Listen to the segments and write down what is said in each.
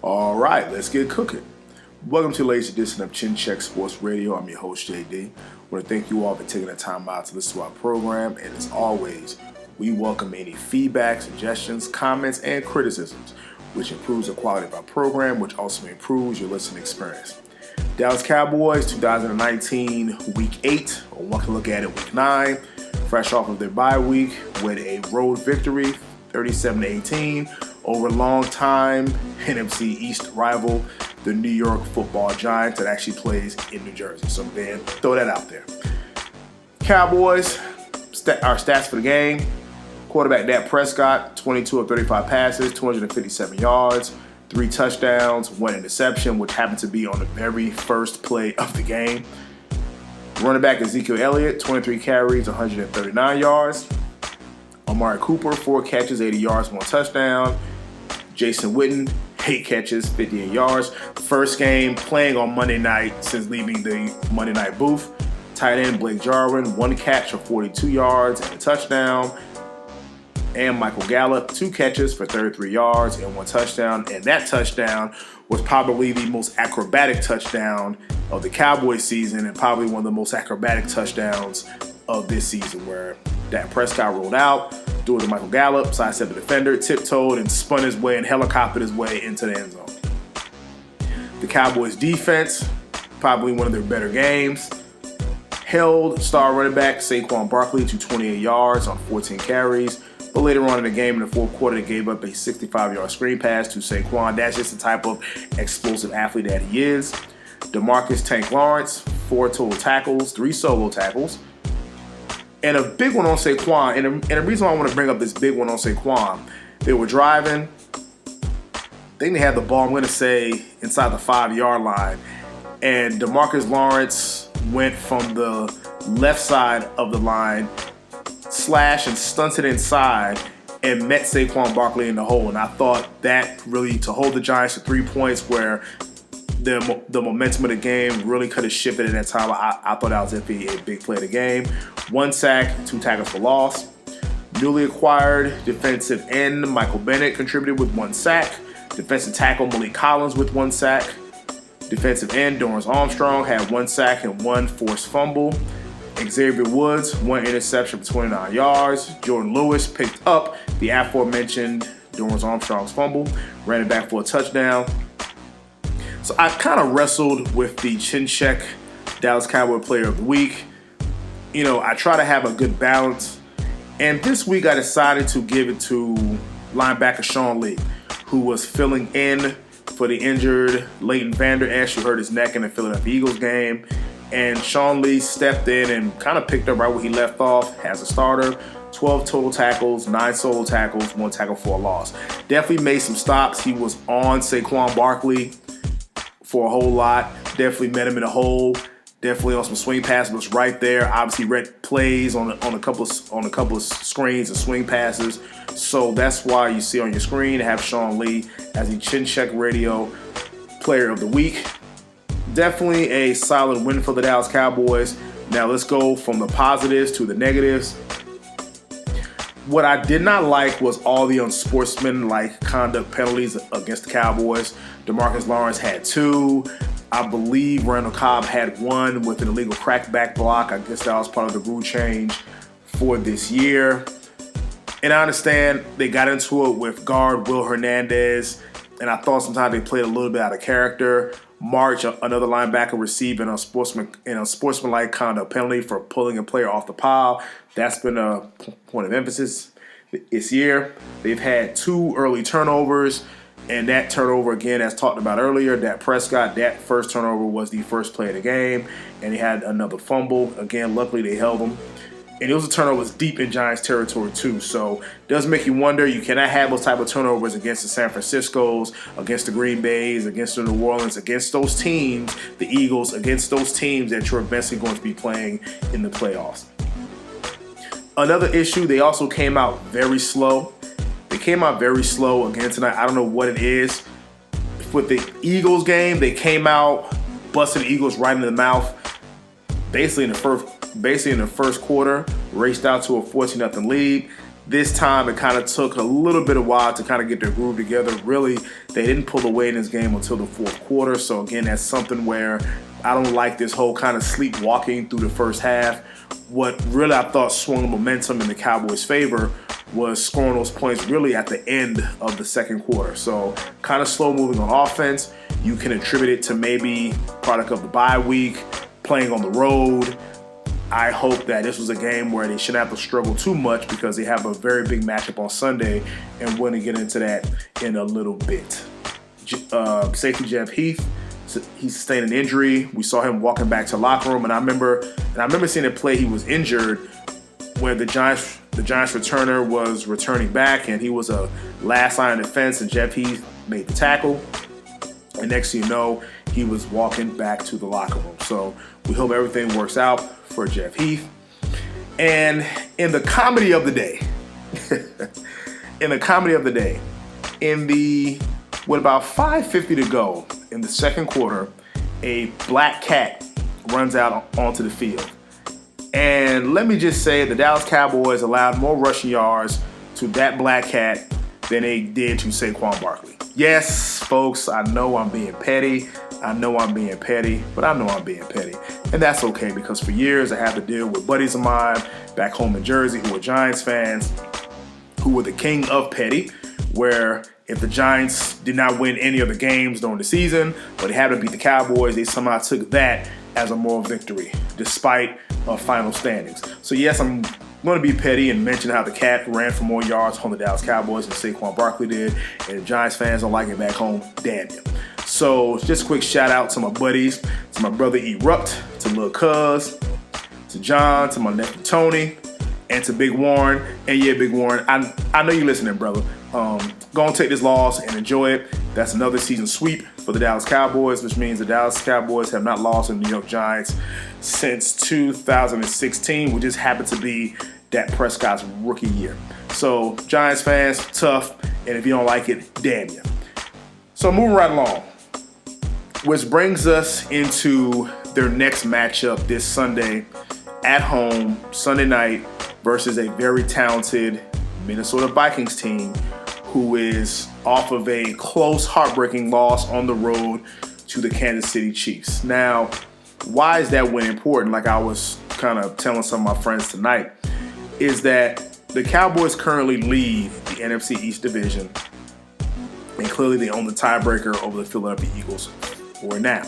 All right, let's get cooking. Welcome to the latest edition of Chin Check Sports Radio. I'm your host, JD. I want to thank you all for taking the time out to listen to our program. And as always, we welcome any feedback, suggestions, comments, and criticisms, which improves the quality of our program, which also improves your listening experience. Dallas Cowboys 2019 Week 8, or one can look at it Week 9, fresh off of their bye week with a road victory, 37-18, over longtime NFC East rival, the New York Football Giants, that actually plays in New Jersey. So then, throw that out there. Cowboys, our stats for the game. Quarterback Dak Prescott, 22 of 35 passes, 257 yards, 3 touchdowns, 1 interception, which happened to be on the very first play of the game. Running back Ezekiel Elliott, 23 carries, 139 yards. Amari Cooper, 4 catches, 80 yards, 1 touchdown. Jason Witten, 8 catches, 58 yards. First game playing on Monday night since leaving the Monday night booth. Tight end Blake Jarwin, 1 catch for 42 yards and a touchdown. And Michael Gallup, 2 catches for 33 yards and 1 touchdown. And that touchdown was probably the most acrobatic touchdown of the Cowboys season and probably one of the most acrobatic touchdowns of this season, where Dak Prescott rolled out, threw it to Michael Gallup, sidestepped the defender, tiptoed, and spun his way and helicoptered his way into the end zone. The Cowboys defense, probably one of their better games, held star running back Saquon Barkley to 28 yards on 14 carries. But later on in the game, in the fourth quarter, they gave up a 65-yard screen pass to Saquon. That's just the type of explosive athlete that he is. DeMarcus Tank Lawrence, 4 total tackles, 3 solo tackles. And a big one on Saquon. And the reason why I want to bring up this big one on Saquon, they were driving. I think they had the ball, I'm going to say, inside the 5-yard line. And DeMarcus Lawrence went from the left side of the line, slashed and stunted inside, and met Saquon Barkley in the hole. And I thought that really, to hold the Giants to 3 points where the momentum of the game really could have shifted at that time, I thought that was a big play of the game. 1 sack, 2 tackles for loss. Newly acquired defensive end Michael Bennett contributed with 1 sack. Defensive tackle Malik Collins with 1 sack. Defensive end Dorrance Armstrong had 1 sack and 1 forced fumble. Xavier Woods, 1 interception for 29 yards. Jordan Lewis picked up the aforementioned Dorrance Armstrong's fumble, ran it back for a touchdown. So I kind of wrestled with the Chin Check Dallas Cowboy Player of the Week. You know, I try to have a good balance. And this week I decided to give it to linebacker Sean Lee, who was filling in for the injured Leighton Vander Esch, who hurt his neck in the Philadelphia Eagles game. And Sean Lee stepped in and kind of picked up right where he left off as a starter. 12 total tackles, 9 solo tackles, 1 tackle for a loss. Definitely made some stops. He was on Saquon Barkley for a whole lot. Definitely met him in a hole. Definitely on some swing passes, was right there. Obviously read plays on a couple of screens and swing passes. So that's why you see on your screen have Sean Lee as the Chin Check Radio Player of the Week. Definitely a solid win for the Dallas Cowboys. Now let's go from the positives to the negatives. What I did not like was all the unsportsmanlike conduct penalties against the Cowboys. DeMarcus Lawrence had 2. I believe Randall Cobb had 1 with an illegal crackback block. I guess that was part of the rule change for this year. And I understand they got into it with guard Will Hernandez, and I thought sometimes they played a little bit out of character. March, another linebacker, received an unsportsmanlike conduct penalty for pulling a player off the pile. That's been a point of emphasis this year. They've had 2 early turnovers, and that turnover, again, as talked about earlier, Dak Prescott, that first turnover was the first play of the game, and he had another fumble. Again, luckily they held him. And it was a turnover deep in Giants territory too. So it does make you wonder. You cannot have those type of turnovers against the San Franciscos, against the Green Bays, against the New Orleans, against those teams, the Eagles, against those teams that you're eventually going to be playing in the playoffs. Another issue, they also came out very slow. They came out very slow again tonight. I don't know what it is. With the Eagles game, they came out, busted the Eagles right in the mouth. Basically in the first quarter, raced out to a 14-0 lead. This time it kind of took a little bit of while to kind of get their groove together. Really, they didn't pull away in this game until the fourth quarter. So again, that's something where I don't like this whole kind of sleepwalking through the first half. What really I thought swung the momentum in the Cowboys' favor was scoring those points really at the end of the second quarter. So kind of slow moving on offense. You can attribute it to maybe product of the bye week, playing on the road. I hope that this was a game where they shouldn't have to struggle too much because they have a very big matchup on Sunday, and we're going to get into that in a little bit. Safety Jeff Heath, he sustained an injury. We saw him walking back to the locker room, and I remember seeing a play. He was injured where the Giants returner was returning back, and he was a last line of defense, and Jeff Heath made the tackle. And next thing you know, he was walking back to the locker room. So we hope everything works out for Jeff Heath. And in the comedy of the day, with about 5:50 to go in the second quarter, a black cat runs out onto the field. And let me just say, the Dallas Cowboys allowed more rushing yards to that black cat than they did to Saquon Barkley. Yes, folks, I know I'm being petty. But I know I'm being petty. And that's okay, because for years I had to deal with buddies of mine back home in Jersey who were Giants fans, who were the king of petty, where if the Giants did not win any of the games during the season, but they had to beat the Cowboys, they somehow took that as a moral victory, despite final standings. So yes, I'm going to be petty and mention how the cat ran for more yards on the Dallas Cowboys than Saquon Barkley did. And if Giants fans don't like it back home, damn you. So just a quick shout out to my buddies, to my brother Erupt, to Lil Cuz, to John, to my nephew Tony, and to Big Warren. And yeah, Big Warren, I know you're listening, brother. Go and take this loss and enjoy it. That's another season sweep for the Dallas Cowboys, which means the Dallas Cowboys have not lost to the New York Giants since 2016, which just happened to be Dak Prescott's rookie year. So Giants fans, tough, and if you don't like it, damn you. So moving right along, which brings us into their next matchup this Sunday at home, Sunday night, versus a very talented Minnesota Vikings team who is off of a close, heartbreaking loss on the road to the Kansas City Chiefs. Now, why is that win important? Like I was kind of telling some of my friends tonight, is that the Cowboys currently lead the NFC East division, and clearly they own the tiebreaker over the Philadelphia Eagles for now.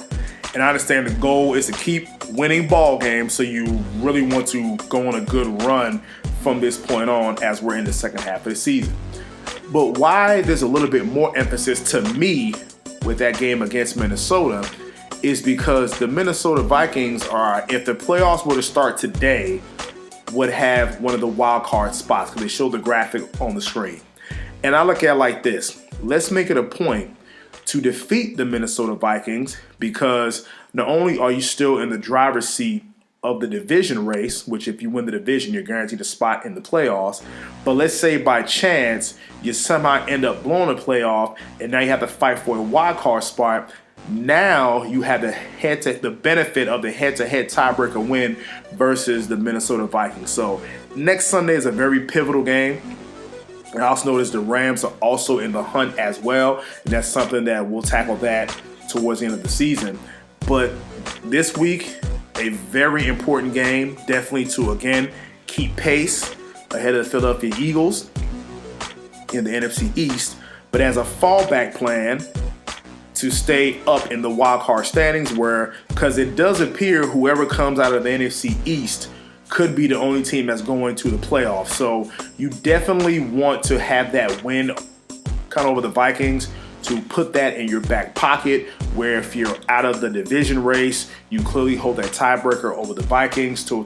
And I understand the goal is to keep winning ball games, so you really want to go on a good run from this point on as we're in the second half of the season. But why there's a little bit more emphasis to me with that game against Minnesota is because the Minnesota Vikings are, if the playoffs were to start today, would have one of the wild card spots, because they show the graphic on the screen. And I look at it like this. Let's make it a point to defeat the Minnesota Vikings, because not only are you still in the driver's seat of the division race, which if you win the division, you're guaranteed a spot in the playoffs. But let's say by chance you somehow end up blowing a playoff and now you have to fight for a wild card spot. Now you have the benefit of the head-to-head tiebreaker win versus the Minnesota Vikings. So next Sunday is a very pivotal game. And I also noticed the Rams are also in the hunt as well. And that's something that we'll tackle that towards the end of the season. But this week, a very important game, definitely to, again, keep pace ahead of the Philadelphia Eagles in the NFC East. But as a fallback plan to stay up in the wild card standings, because it does appear whoever comes out of the NFC East could be the only team that's going to the playoffs. So you definitely want to have that win kind of over the Vikings, to put that in your back pocket, where if you're out of the division race, you clearly hold that tiebreaker over the Vikings to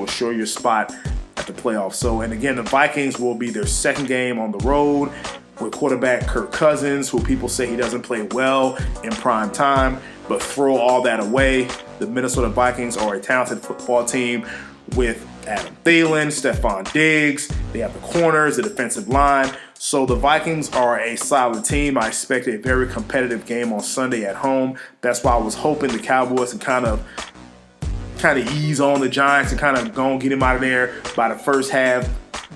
assure your spot at the playoffs. So, and again, the Vikings will be their second game on the road with quarterback Kirk Cousins, who people say he doesn't play well in prime time. But throw all that away, the Minnesota Vikings are a talented football team with Adam Thielen, Stephon Diggs. They have the corners, the defensive line. So the Vikings are a solid team. I expect a very competitive game on Sunday at home. That's why I was hoping the Cowboys can kind of ease on the Giants and kind of go and get him out of there by the first half.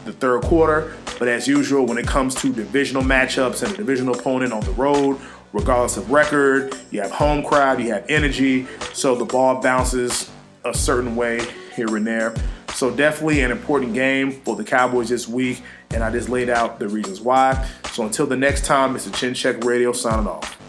the third quarter. But as usual, when it comes to divisional matchups and a divisional opponent on the road, regardless of record, you have home crowd, you have energy, so the ball bounces a certain way here and there. So definitely an important game for the Cowboys this week, and I just laid out the reasons why. So until the next time, Mr. Chin Check Radio signing off.